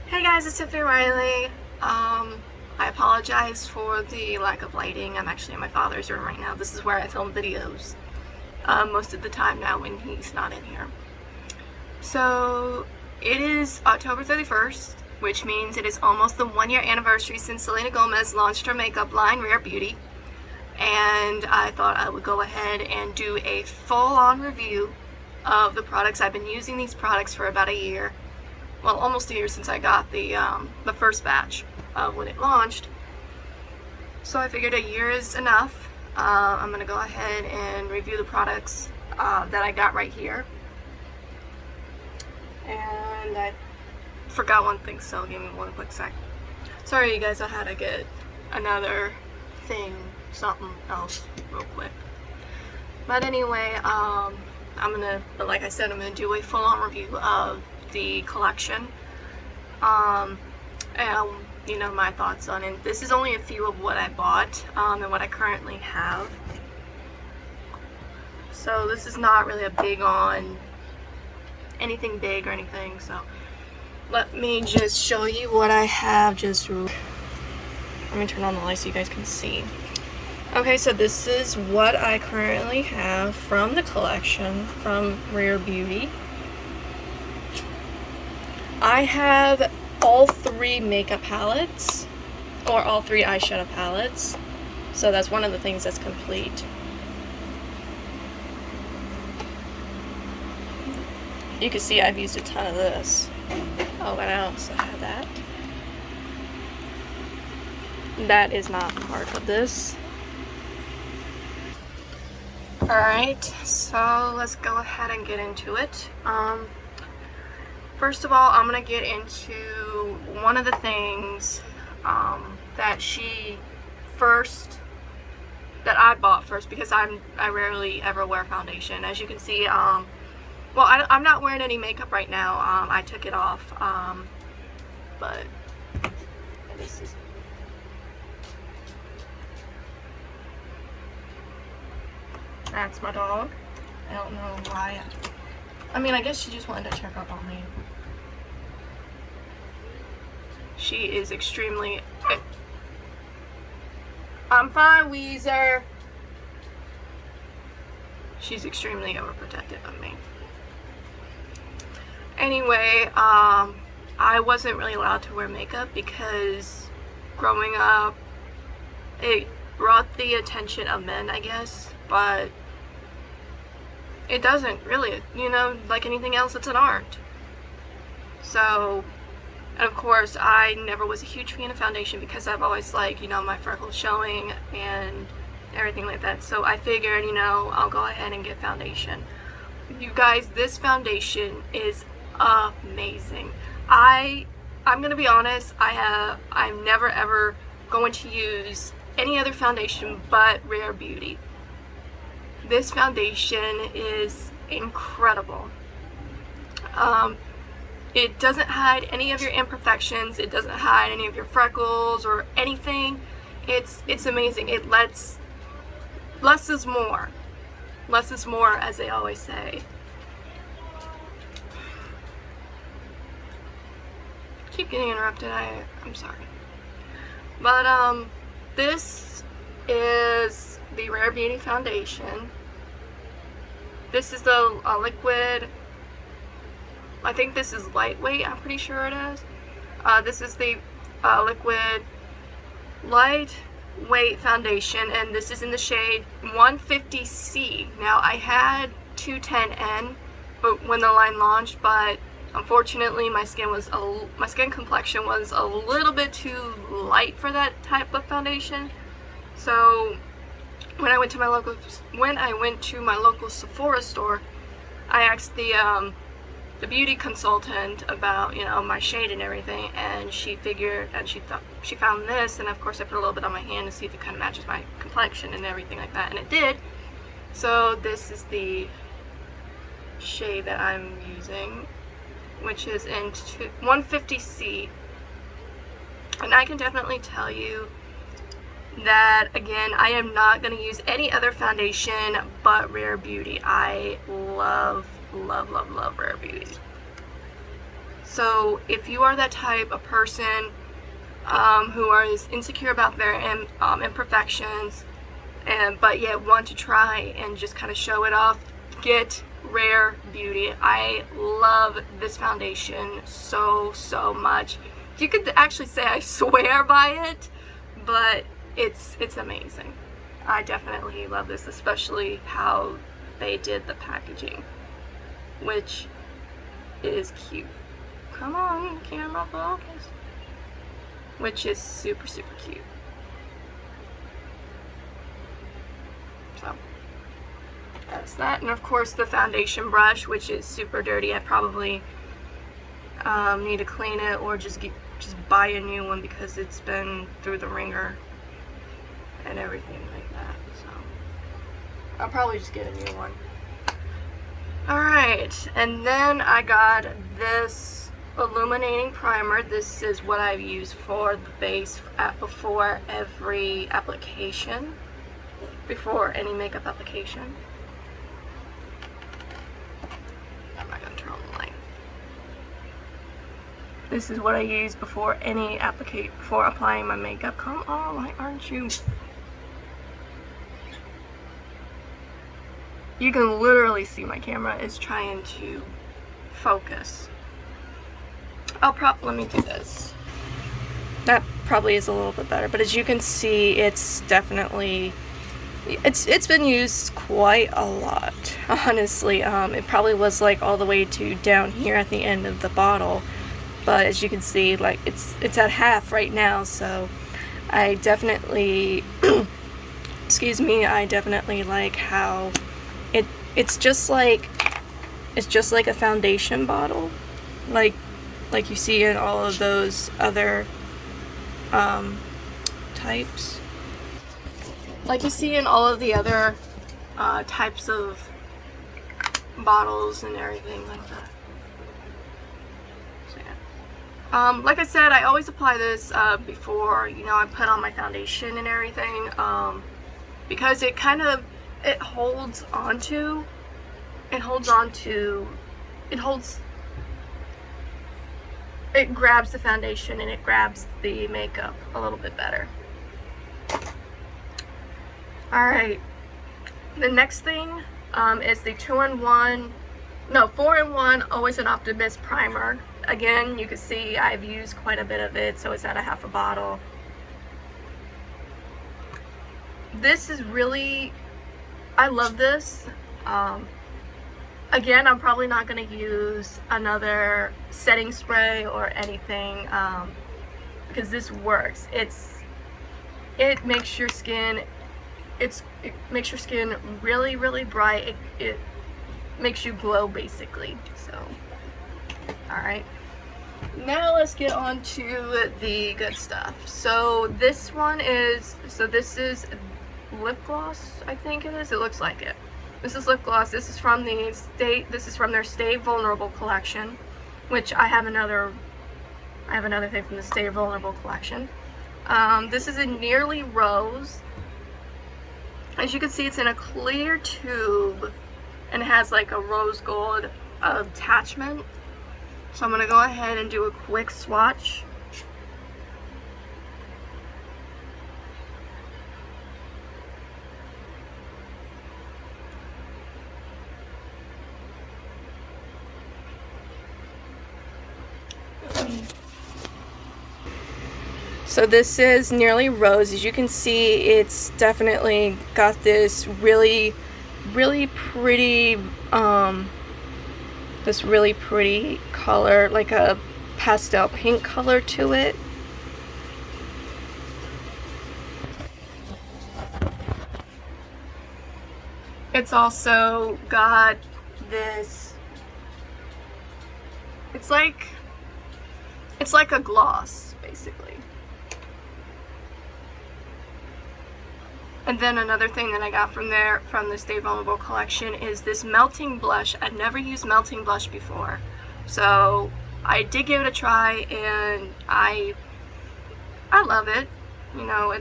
Hey guys, it's Tiffany Riley. I apologize for the lack of lighting. I'm actually in my father's room right now. This is where I film videos most of the time now when he's not in here. So it is October 31st, which means it is almost the 1-year anniversary since Selena Gomez launched her makeup line, Rare Beauty. And I thought I would go ahead and do a full-on review of the products. I've been using these products for about a year. Well, almost a year since I got the first batch when it launched. So I figured a year is enough. I'm going to go ahead and review the products that I got right here. And I forgot one thing, so give me one quick sec. Sorry you guys, I had to get another thing, something else real quick. But anyway, like I said, I'm gonna do a full-on review of the collection, and my thoughts on it. This is only a few of what I bought and what I currently have, so this is not really a big on anything big or anything. So let me just show you what I have. Let me turn on the light so you guys can see. Okay, so this is what I currently have from the collection from Rare Beauty. I have all 3 makeup palettes, or all 3 eyeshadow palettes, so that's one of the things that's complete. You can see I've used a ton of this. Oh, and I also have that. That is not part of this. Alright, so let's go ahead and get into it. First of all, I'm going to get into one of the things that I bought first, because I rarely ever wear foundation. As you can see, well, I'm not wearing any makeup right now. I took it off, but this is... That's my dog. I don't know why. I guess she just wanted to check up on me. She is extremely... I'm fine, Weezer. She's extremely overprotective of me. Anyway, I wasn't really allowed to wear makeup because growing up, it brought the attention of men, I guess, but it doesn't really, like anything else, it's an art. So, and of course, I never was a huge fan of foundation because I've always liked, my freckles showing and everything like that. So I figured, I'll go ahead and get foundation. You guys, this foundation is amazing. I'm gonna be honest, I'm never ever going to use any other foundation but Rare Beauty. This foundation is incredible. It doesn't hide any of your imperfections. It doesn't hide any of your freckles or anything. It's amazing. It less is more. Less is more, as they always say. Keep getting interrupted. I'm sorry. But this is the Rare Beauty foundation. This is the liquid. I think this is lightweight. I'm pretty sure it is. This is the liquid lightweight foundation, and this is in the shade 150C. Now I had 210N, but when the line launched, but unfortunately my skin complexion was a little bit too light for that type of foundation. So when I went to my local Sephora store, I asked the beauty consultant about my shade and everything, and she found this, and of course I put a little bit on my hand to see if it kind of matches my complexion and everything like that, and it did. So this is the shade that I'm using, which is in 150C, and I can definitely tell you that, again, I am not going to use any other foundation but Rare Beauty. I love Rare Beauty. So if you are that type of person who is insecure about their imperfections, but yet want to try and just kind of show it off, get Rare Beauty. I love this foundation so much. You could actually say I swear by it, but it's amazing. I definitely love this, especially how they did the packaging, which is cute. Come on, camera focus. Which is super cute. So that's that. And of course the foundation brush, which is super dirty. I probably need to clean it or just buy a new one because it's been through the ringer and everything like that. So I'll probably just get a new one. Alright, and then I got this illuminating primer. This is what I've used for the base before every application, before any makeup application. I'm not gonna turn on the light. This is what I use before any before applying my makeup. Come on, why aren't you? You can literally see my camera is trying to focus. Let me do this. That probably is a little bit better, but as you can see, it's definitely, it's been used quite a lot, honestly. It probably was like all the way to down here at the end of the bottle, but as you can see, like it's at half right now, so I definitely excuse me, I definitely like how it's just like a foundation bottle, like you see in all of those other types. Like you see in all of the other types of bottles and everything like that. So yeah. Like I said, I always apply this before, you know, I put on my foundation and everything, because it grabs the foundation and it grabs the makeup a little bit better. Alright, the next thing is the 4-in-1 Always an Optimist primer. Again, you can see I've used quite a bit of it, so it's at a half a bottle. This is really, I love this. Again, I'm probably not going to use another setting spray or anything because this works. It makes your skin really bright. It makes you glow basically. So, all right. Now let's get on to the good stuff. So this is lip gloss, I think it is. It looks like it. This is lip gloss. This is from their Stay Vulnerable collection, which I have another thing from the Stay Vulnerable collection. This is in Nearly Rose. As you can see, it's in a clear tube and it has like a rose gold attachment. So I'm gonna go ahead and do a quick swatch. So this is Nearly Rose. As you can see, it's definitely got this really pretty color, like a pastel pink color to it. It's also got this, it's like a gloss basically. And then another thing that I got from the Stay Vulnerable collection is this melting blush. I'd never used melting blush before, so I did give it a try, and I love it. You know,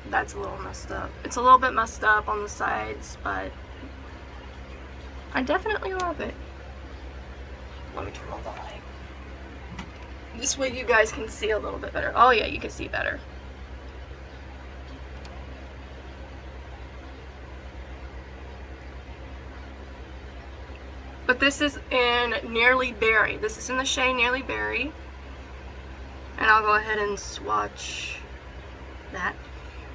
that's a little messed up. It's a little bit messed up on the sides, but I definitely love it. Let me turn on the light. This way you guys can see a little bit better. Oh yeah, you can see better. But this is in Nearly Berry. This is in the shade Nearly Berry. And I'll go ahead and swatch that.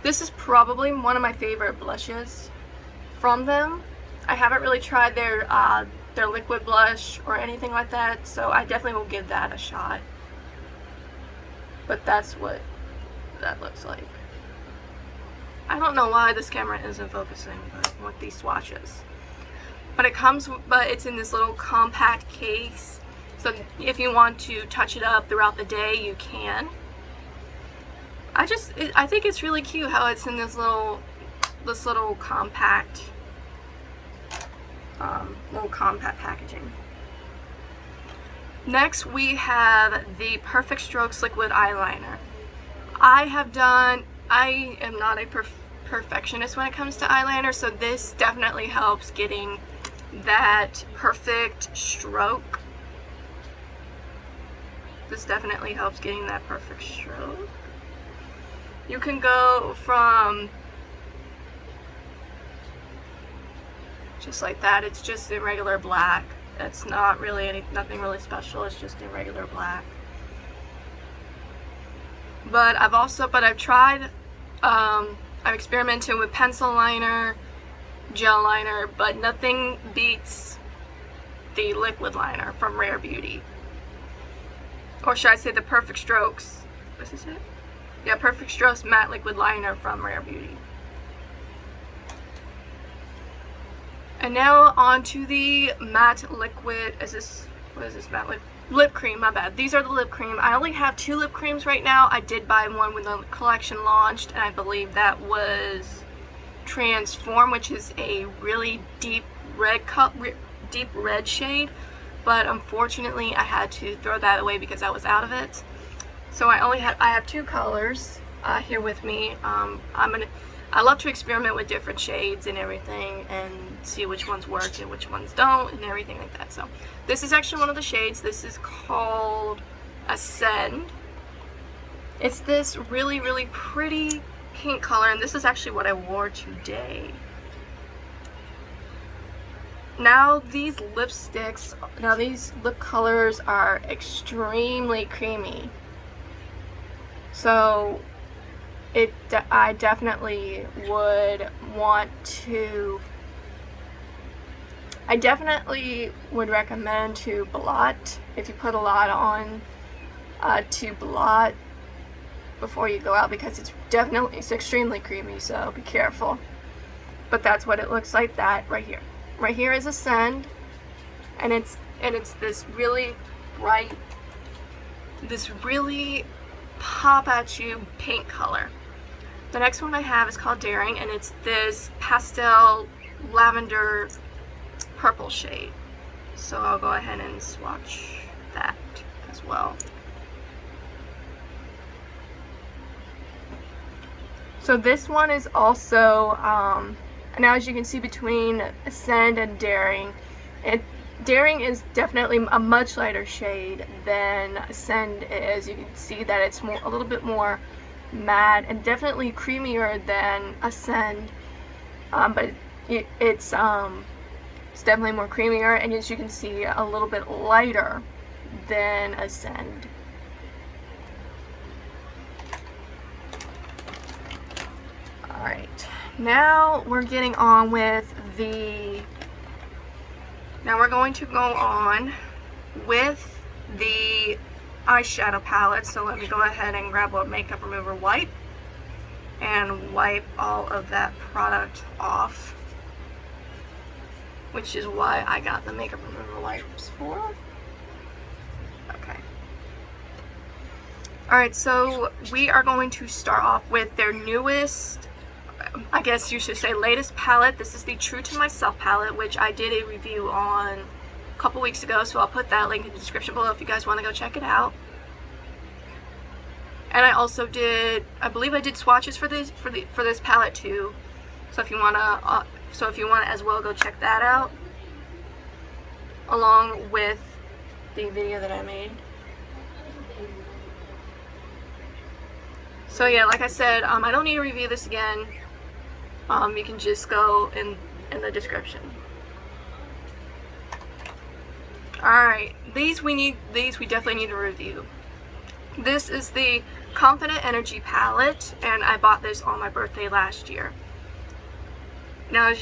This is probably one of my favorite blushes from them. I haven't really tried their liquid blush or anything like that, so I definitely will give that a shot. But that's what that looks like. I don't know why this camera isn't focusing with these swatches. But it's in this little compact case. So if you want to touch it up throughout the day, you can. I think it's really cute how it's in this little compact packaging. Next we have the Perfect Strokes liquid eyeliner. I am not a perfectionist when it comes to eyeliner, so this definitely helps getting that perfect stroke. This definitely helps getting that perfect stroke. You can go from just like that. It's just in regular black. It's not really nothing really special. It's just in regular black. But I've tried. I'm experimenting with pencil liner, gel liner, but nothing beats the liquid liner from Rare Beauty. Or should I say the Perfect Strokes? This is it? Yeah, Perfect Strokes matte liquid liner from Rare Beauty. And now on to the matte liquid. What is this matte lip cream? My bad. These are the lip cream. I only have 2 lip creams right now. I did buy one when the collection launched, and I believe that was Transform, which is a really deep red shade. But unfortunately, I had to throw that away because I was out of it. So I have 2 colors here with me. I love to experiment with different shades and everything and see which ones work and which ones don't and everything like that. So this is actually one of the shades. This is called Ascend. It's this really, really pretty pink color, and this is actually what I wore today. Now these lip colors are extremely creamy. So I definitely would recommend to blot, if you put a lot on, to blot before you go out, because it's extremely creamy, so be careful. But that's what it looks like, that right here. Right here is Ascend, and it's this really bright, this really pop at you pink color. The next one I have is called Daring, and it's this pastel lavender purple shade. So I'll go ahead and swatch that as well. So this one is also, now as you can see between Ascend and Daring, Daring is definitely a much lighter shade than Ascend is. You can see that it's a little bit more matte and definitely creamier than Ascend, but it's definitely more creamier, and as you can see, a little bit lighter than Ascend. Alright, now we're getting on with now we're going to go on with the eyeshadow palette. So let me go ahead and grab a makeup remover wipe and wipe all of that product off, which is why I got the makeup remover wipes for. Okay. Alright, so we are going to start off with their newest, I guess you should say latest palette. This is the True to Myself palette, which I did a review on a couple weeks ago, so I'll put that link in the description below if you guys want to go check it out. And I also I believe I did swatches for this palette too. So if you wanna as well, go check that out along with the video that I made. So yeah, like I said, I don't need to review this again. You can just go in the description. Alright, these we definitely need to review. This is the Confident Energy palette, and I bought this on my birthday last year. Now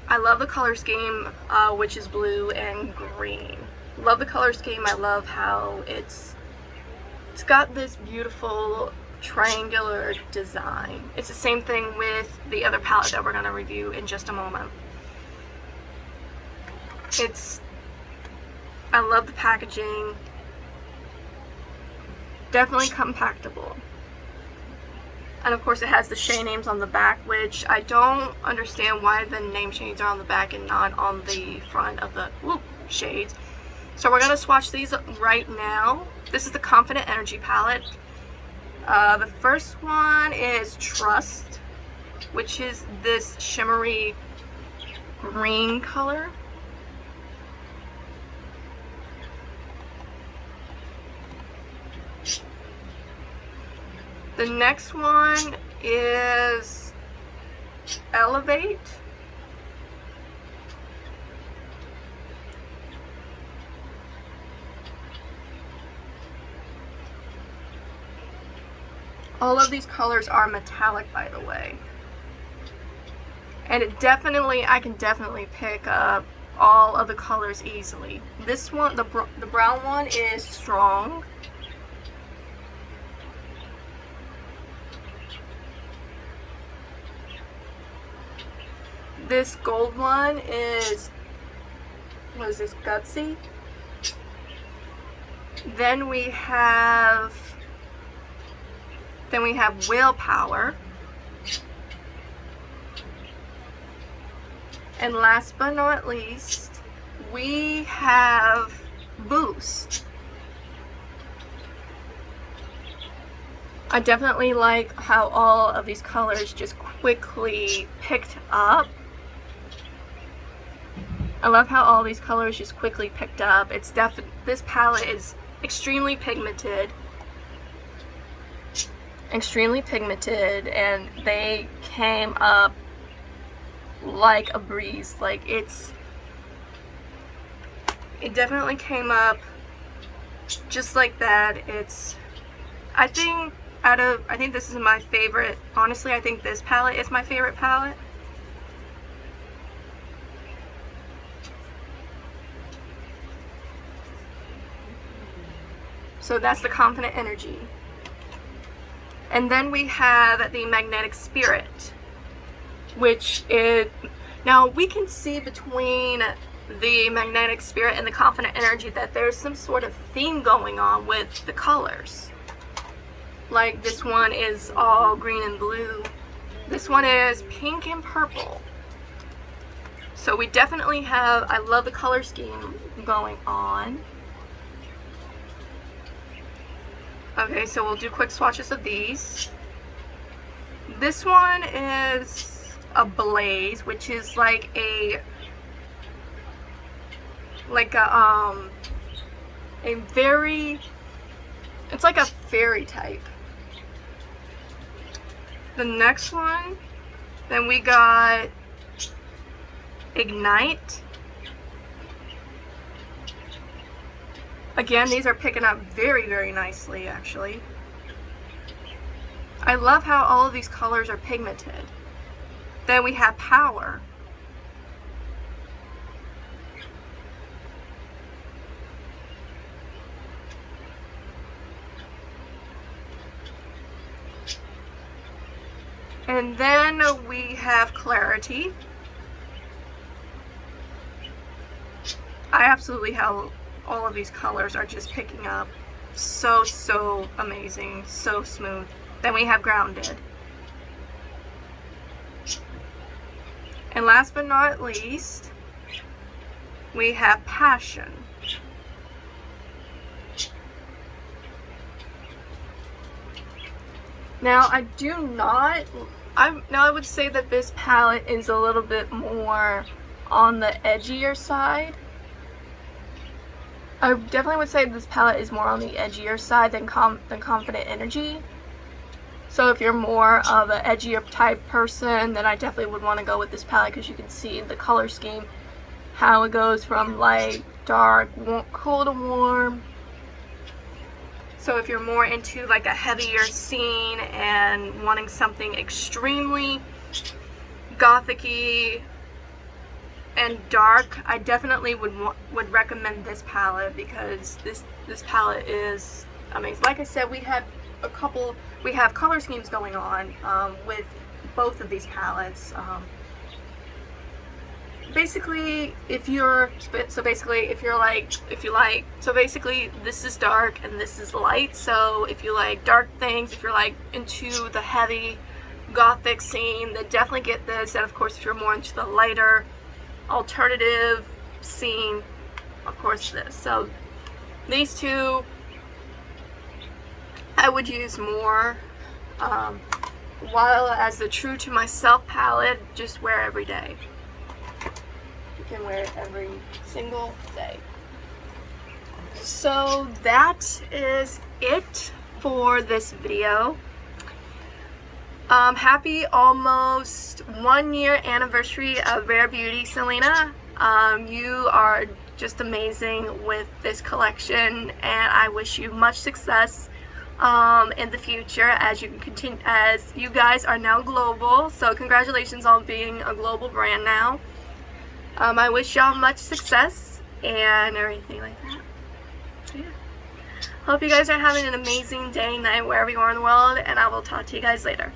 I love the color scheme, which is blue and green. Love the color scheme. I love how it's got this beautiful triangular design. It's the same thing with the other palette that we're going to review in just a moment. I love the packaging. Definitely compactable. And of course it has the shade names on the back, which I don't understand why the name shades are on the back and not on the front of the shades. So we're going to swatch these right now. This is the Confident Energy palette. The first one is Trust, which is this shimmery green color. The next one is Elevate. All of these colors are metallic, by the way. And I can definitely pick up all of the colors easily. This one, the brown one, is Strong. This gold one is, what is this, Gutsy? Then we have Willpower. And last but not least, we have Boost. I definitely like how all of these colors just quickly picked up. I love how all these colors just quickly picked up. This palette is extremely pigmented, and they came up like a breeze. Like it definitely came up just like that. I think this is my favorite. Honestly, I think this palette is my favorite palette. So that's the Confident Energy. And then we have the Magnetic Spirit, which is, now we can see between the Magnetic Spirit and the Confident Energy that there's some sort of theme going on with the colors. Like this one is all green and blue. This one is pink and purple. So we definitely have, I love the color scheme going on. Okay, so we'll do quick swatches of these. This one is a Blaze, which is like a very, it's like a fairy type. The next one, then we got Ignite. Again, these are picking up very, very nicely, actually. I love how all of these colors are pigmented. Then we have Power. And then we have Clarity. I absolutely have all of these colors are just picking up so amazing, so smooth. Then we have Grounded. And last but not least, we have Passion. Now I would say that this palette is a little bit more on the edgier side. I definitely would say this palette is more on the edgier side than Confident Energy. So if you're more of an edgier type person, then I definitely would want to go with this palette, because you can see the color scheme, how it goes from light, dark, cool to warm. So if you're more into like a heavier scene and wanting something extremely gothic-y and dark, I definitely would recommend this palette, because this palette is amazing. Like I said, we have color schemes going on with both of these palettes. Basically, if you like, this is dark and this is light. So if you like dark things, if you're like into the heavy gothic scene, then definitely get this. And of course, if you're more into the lighter alternative scene, of course this. So these two I would use more, while as the True to Myself palette, just wear every day. You can wear it every single day. So that is it for this video. Happy almost 1 year anniversary of Rare Beauty, Selena. You are just amazing with this collection, and I wish you much success in the future as you can continue, as you guys are now global. So congratulations on being a global brand now. I wish y'all much success and everything like that. So yeah, hope you guys are having an amazing day, night, wherever you are in the world, and I will talk to you guys later.